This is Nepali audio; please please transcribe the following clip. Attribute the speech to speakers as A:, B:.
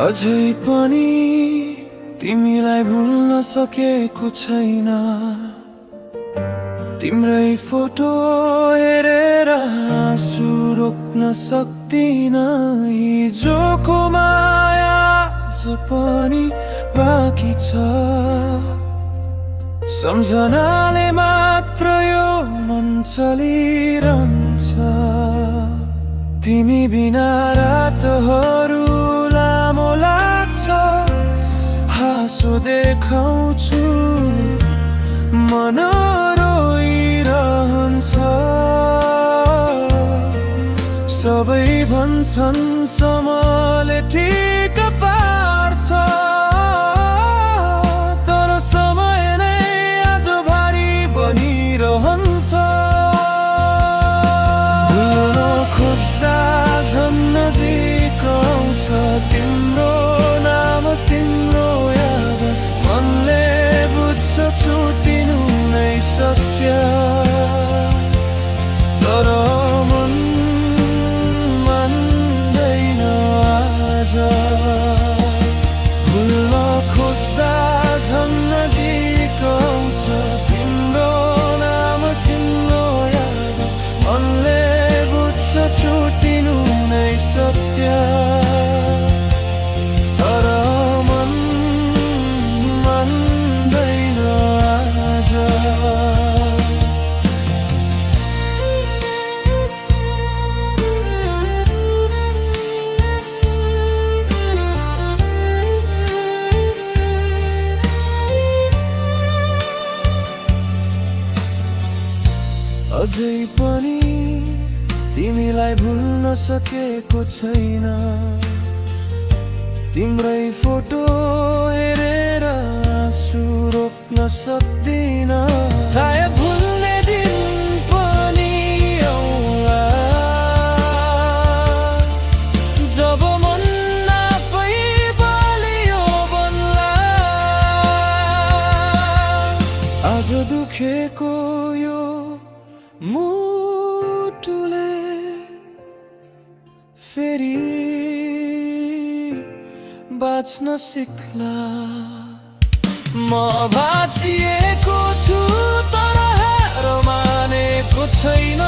A: अझै पनि तिमीलाई भुल्न सकेको छैन। तिम्रै फोटो हेरेर आँसु रोक्न सक्दिन। हिजोको माया आज पनि बाँकी छ। सम्झनाले मात्र यो मन चलिरहन्छ। तिमी बिना रातहरू लामो लाग्छ। हाँसो देखाउँछु मन रोइरहन्छ। सबै भन्छन् समयले ठिक पार्छ, तर समय नै आज भारी बनिरहन्छ। भुल्न खोज्दा झन् नजिक आउँछ तिम्रो नाम, तिम्रो याद। मनले बुझ्छ छुटिनु नै सत्य, तर मन मान्दैन आज। भुल्न खोज्दा झन् नजिक आउँछ तिम्रो नाम, तिम्रो याद। मनले बुझ्छ छुटिनु नै सत्य, तर मन मान्दैन आज। अझै पनि तिमीलाई भुल्न सकेको छैन। तिम्रै फोटो हेरेर आँसु रोक्न सक्दिन। सायद भुल्ने दिन पनि आउला, जब मन आफै बलियो बन्ला। आज दुखेको यो मुटुले फेरि बाँच्न सिक्ला। म बाँचिएको छु तर हार मानेको छैन।